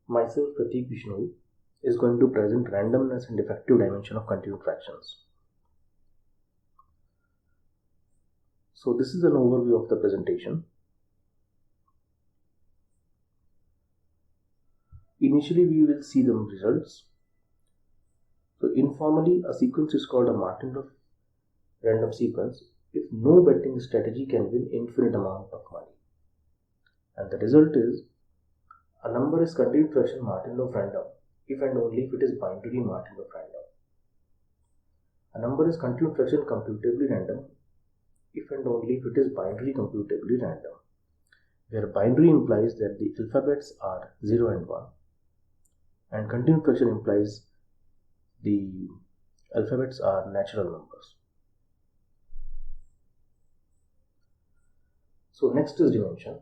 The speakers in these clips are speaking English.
Myself, Prateek Bishnoi, is going to present randomness and effective dimension of continued fractions. So this is an overview of the presentation. Initially, we will see the results. So informally, a sequence is called a Martinov random sequence if no betting strategy can win infinite amount of money. And the result is a number is continued fraction Martinov random if and only if it is binary Martinov random. A number is continued fraction computably random if and only if it is binary computably random, where binary implies that the alphabets are 0 and 1, and continued fraction implies the alphabets are natural numbers. So next is dimension.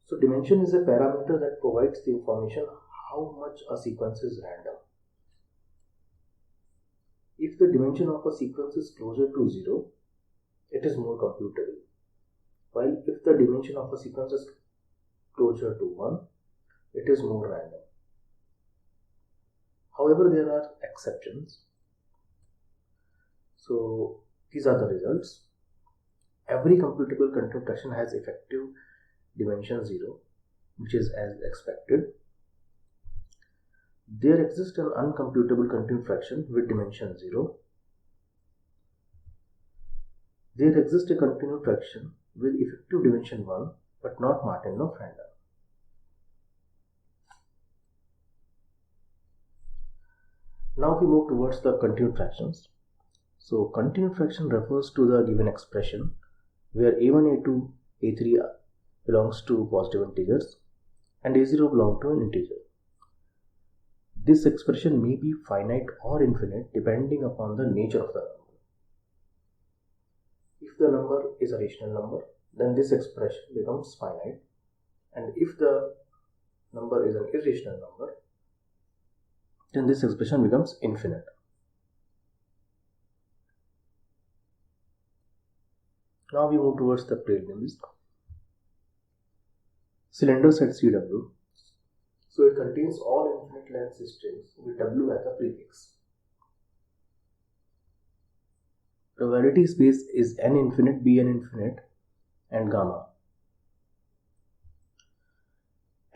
So dimension is a parameter that provides the information how much a sequence is random. If the dimension of a sequence is closer to 0, it is more computable, while if the dimension of a sequence is closer to 1, it is more random. However, there are exceptions. So these are the results. Every computable continued fraction has effective dimension 0, which is as expected. There exists an uncomputable continued fraction with dimension 0. There exists a continued fraction with effective dimension 1 but not Martinov random. Now we move towards the continued fractions. So continued fraction refers to the given expression where a1, a2, a3 belongs to positive integers and a0 belongs to an integer. This expression may be finite or infinite depending upon the nature of the number. If the number is a rational number, then this expression becomes finite, and if the number is an irrational number, then this expression becomes infinite. Now we move towards the prelims. Cylinder set CW. So it contains all infinite length strings with W as a prefix. Probability space is n infinite, bn infinite, and gamma.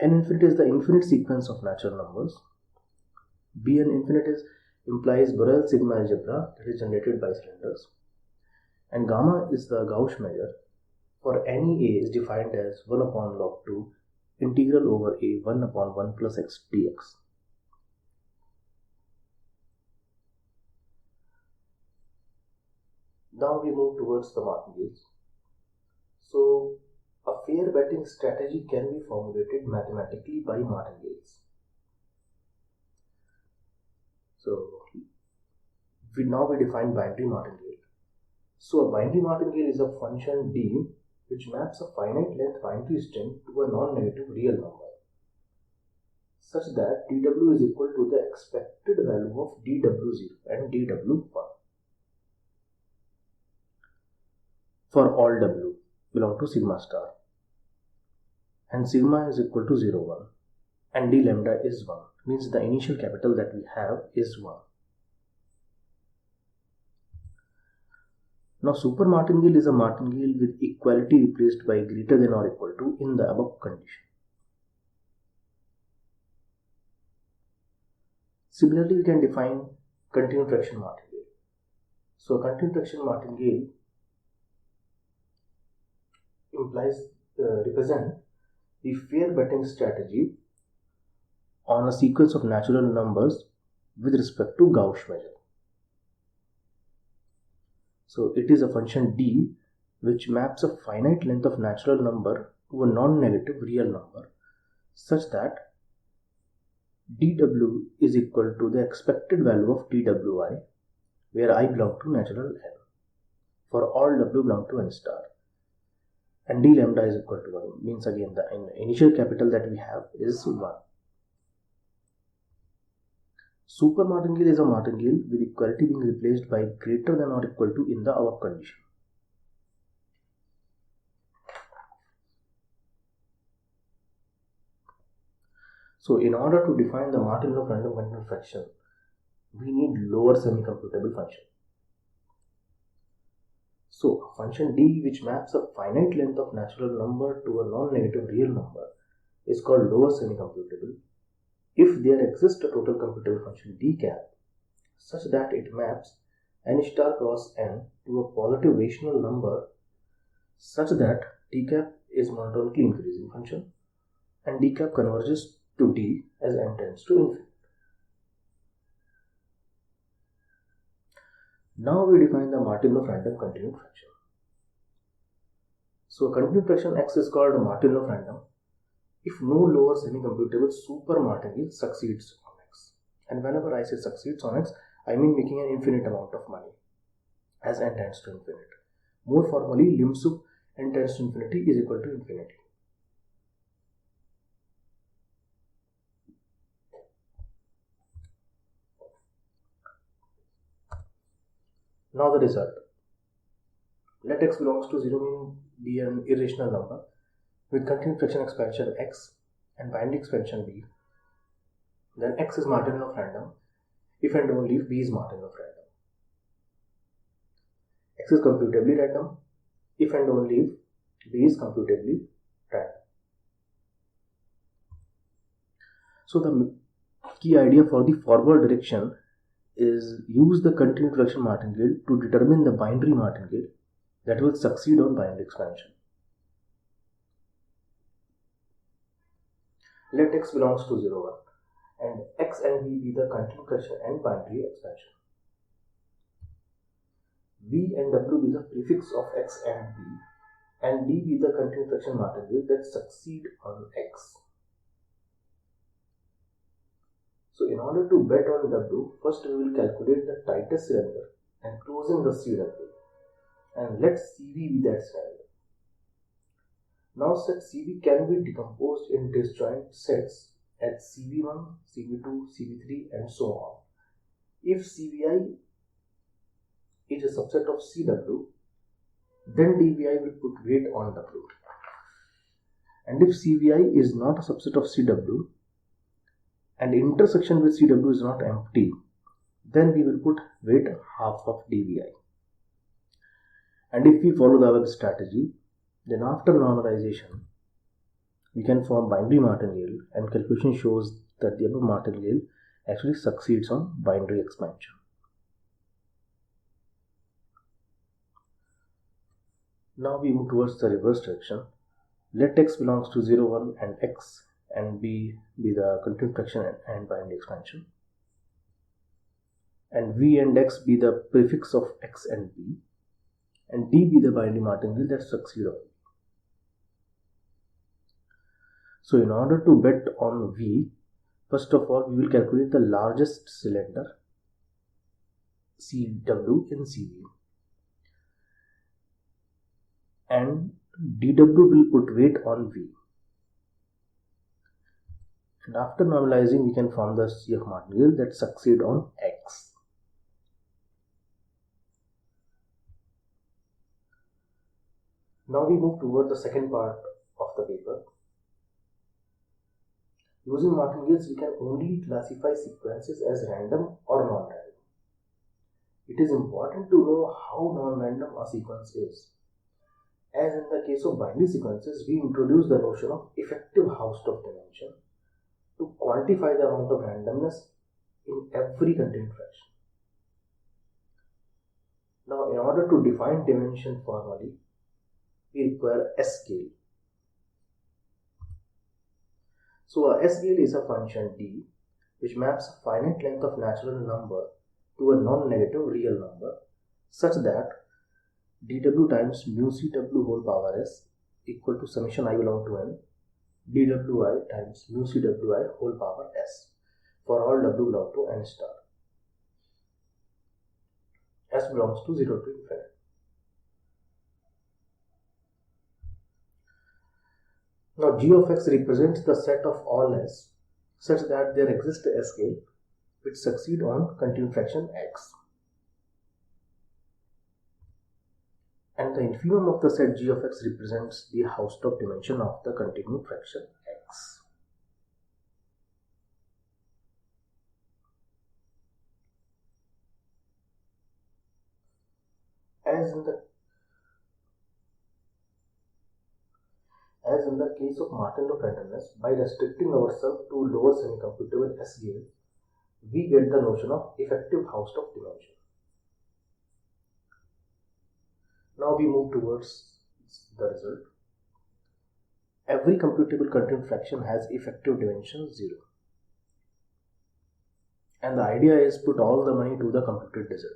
N infinite is the infinite sequence of natural numbers. Bn infinite implies Borel sigma algebra that is generated by cylinders. And gamma is the Gauss measure for any a is defined as 1 upon log 2 integral over a 1 upon 1 plus x dx. Now we move towards the martingales. So a fair betting strategy can be formulated mathematically by martingales. So now we define binary martingale. So a binary martingale is a function d which maps a finite length binary string to a non-negative real number such that dw is equal to the expected value of dw0 and dw1 for all w belong to sigma star, and sigma is equal to 0, 1, and d lambda is 1, means the initial capital that we have is 1. Now super martingale is a martingale with equality replaced by greater than or equal to in the above condition. Similarly, we can define continued fraction martingale. So continued fraction martingale represent the fair betting strategy on a sequence of natural numbers with respect to Gauss measure. So it is a function d which maps a finite length of natural number to a non-negative real number such that dw is equal to the expected value of dwi, where I belong to natural n, for all w belong to n star, and d lambda is equal to 1, means again the initial capital that we have is 1. Super martingale is a martingale with equality being replaced by greater than or equal to in the above condition. So in order to define the Martin law of random continuous fraction, we need lower semi-computable function. So a function d which maps a finite length of natural number to a non-negative real number is called lower semi-computable if there exists a total computable function d cap such that it maps n star cross n to a positive rational number such that d cap is monotonically increasing function and d cap converges to d as n tends to infinity. Now we define the Martin law of random continued fraction. So continued fraction x is called a Martin law of random if no lower semi-computable super martingale succeeds on x. And whenever I say succeeds on x, I mean making an infinite amount of money as n tends to infinity. More formally, lim sub n tends to infinity is equal to infinity. Now the result. Let x belongs to 0 mean be an irrational number with continued fraction expansion x and binary expansion b. Then x is Martin law of random if and only if b is Martin law of random. X is computably random if and only if b is computably random. So the key idea for the forward direction is use the continued fraction martingale to determine the binary martingale that will succeed on binary expansion. Let x belongs to 0, 1 and x and b be the continued fraction and binary expansion. v and w be the prefix of x and b and d be the continued fraction martingale that succeed on x. So in order to bet on w, first we will calculate the tightest cylinder and closing the CW and let CV be that cylinder. Now set CV can be decomposed in disjoint sets at CV1, CV2, CV3 and so on. If CVI is a subset of CW, then DVI will put weight on W. And if CVI is not a subset of CW and intersection with CW is not empty, then we will put weight half of DVI. And if we follow the above strategy, then after normalization, we can form binary martingale and calculation shows that the above martingale actually succeeds on binary expansion. Now we move towards the reverse direction. Let x belongs to 0, 1 and x and b be the continued fraction and binary expansion. And v and x be the prefix of x and b and d be the binary martingale that succeed on. So in order to bet on v, first of all we will calculate the largest cylinder CW in CV and DW will put weight on v. And after normalizing we can form the CF martingale that succeed on x. Now we move toward the second part of the paper. Using martingales, we can only classify sequences as random or non-random. It is important to know how non-random a sequence is. As in the case of binary sequences, we introduce the notion of effective Hausdorff dimension to quantify the amount of randomness in every continued fraction. Now, in order to define dimension formally, we require S-scale. So a S-scale is a function d which maps a finite length of natural number to a non-negative real number such that dw times mu cw whole power s equal to summation I belong to n dwi times mu cwi whole power s for all w belong to n star. S belongs to 0 to infinity. Now g of x represents the set of all s such that there exists a S-scale which succeed on continued fraction x. And the infimum of the set g of x represents the Hausdorff dimension of the continued fraction x. As in the case of Martin-Low randomness, by restricting ourselves to lower semi-computable S-Gale, we get the notion of effective Hausdorff dimension. Now we move towards the result. Every computable continued fraction has effective dimension 0. And the idea is put all the money to the computed result.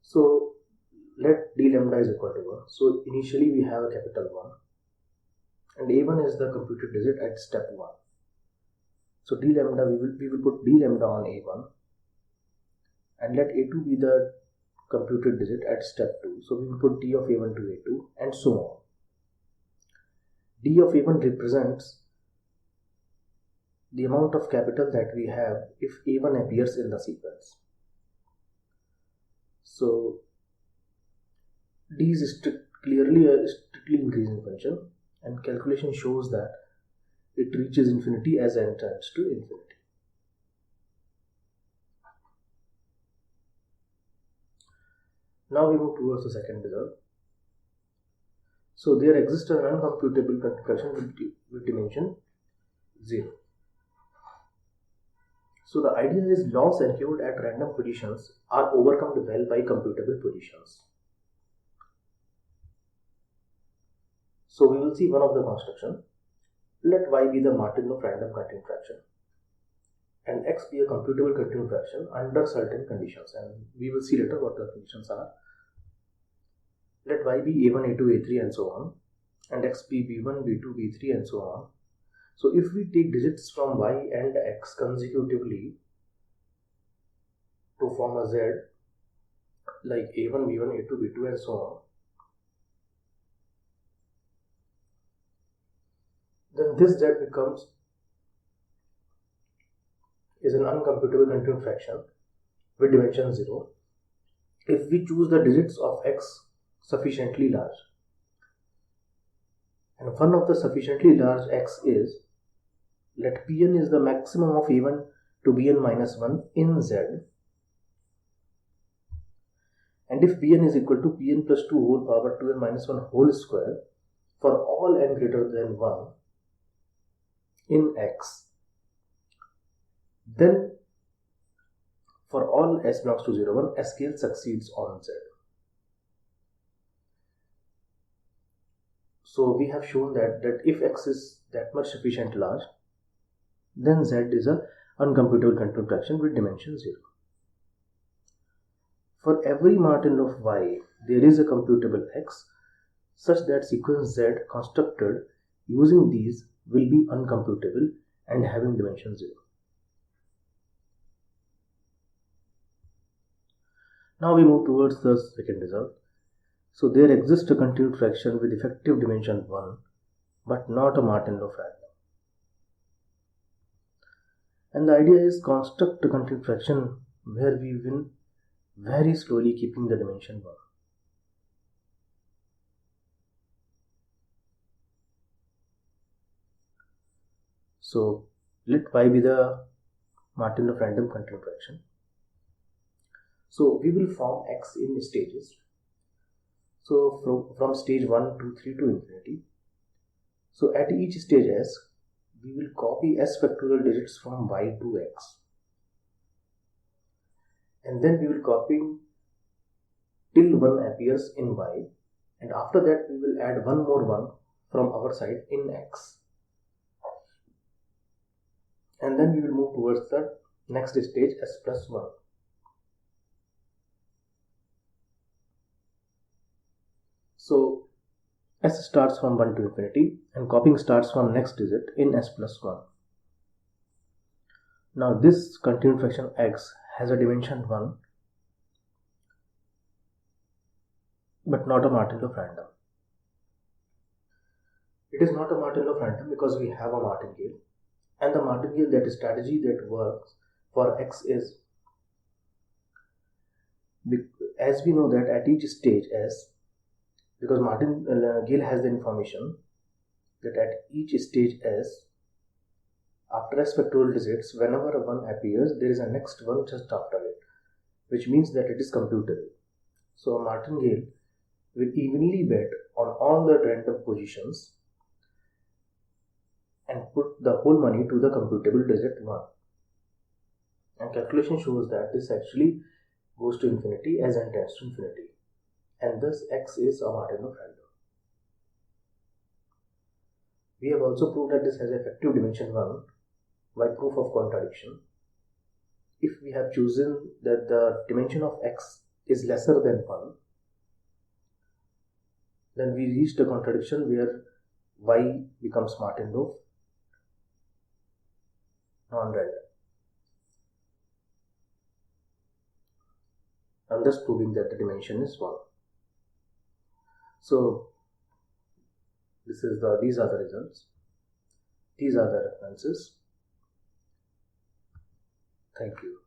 So let d lambda is equal to 1. So initially we have a capital 1 and a1 is the computed digit at step 1. So d lambda, we will put d lambda on a1 and let a2 be the computed digit at step 2. So we will put d of a1 to a2 and so on. D of a1 represents the amount of capital that we have if a1 appears in the sequence. So d is clearly a strictly increasing function and calculation shows that it reaches infinity as n tends to infinity. Now we move towards the second result. So there exists an uncomputable continued fraction with dimension 0. So the idea is laws encountered at random positions are overcome well by computable positions. So we will see one of the construction. Let y be the Martin-Low random continued fraction and x be a computable continued fraction under certain conditions, and we will see later what the conditions are. Let y be a1, a2, a3 and so on, and x be b1, b2, b3 and so on. So if we take digits from y and x consecutively to form a z like a1, b1, a2, b2 and so on, then this z is an uncomputable continued fraction with dimension 0 if we choose the digits of x sufficiently large. And one of the sufficiently large x is, let Pn is the maximum of a1 to bn minus 1 in z, and if Pn is equal to Pn plus 2 whole power 2n minus 1 whole square for all n greater than 1 in x, then for all s belongs to 0, 1, S-Gale succeeds on z. So we have shown that if x is that much sufficient large, then z is a uncomputable continued fraction with dimension 0. For every Martin-Low of y, there is a computable x such that sequence z constructed using these will be uncomputable and having dimension 0. Now we move towards the second result. So there exists a continued fraction with effective dimension 1 but not a Martin-Low random. And the idea is construct a continued fraction where we will very slowly keeping the dimension 1. So let y be the Martin-Low random continued fraction. So we will form x in stages. So from stage 1, 2, 3 to infinity. So at each stage s, we will copy s factorial digits from y to x. And then we will copy till 1 appears in y. And after that we will add one more 1 from our side in x. And then we will move towards the next stage s plus 1. So s starts from 1 to infinity and copying starts from next digit in s plus 1. Now this continued fraction x has a dimension 1 but not a Martin-Low random. It is not a Martin-Low random because we have a martingale, and the martingale, that strategy that works for x is, as we know that at each stage s, because martingale has the information that at each stage s After s factorial digits, whenever a 1 appears, there is a next one just after it, which means that it is computable. So a martingale will evenly bet on all the random positions and put the whole money to the computable digit 1. And calculation shows that this actually goes to infinity as n tends to infinity, and thus x is a Martinov random. We have also proved that this has effective dimension 1 by proof of contradiction. If we have chosen that the dimension of x is lesser than 1, then we reach the contradiction where y becomes Martinov non-random, and thus proving that the dimension is 1. So these are the results. These are the references. Thank you.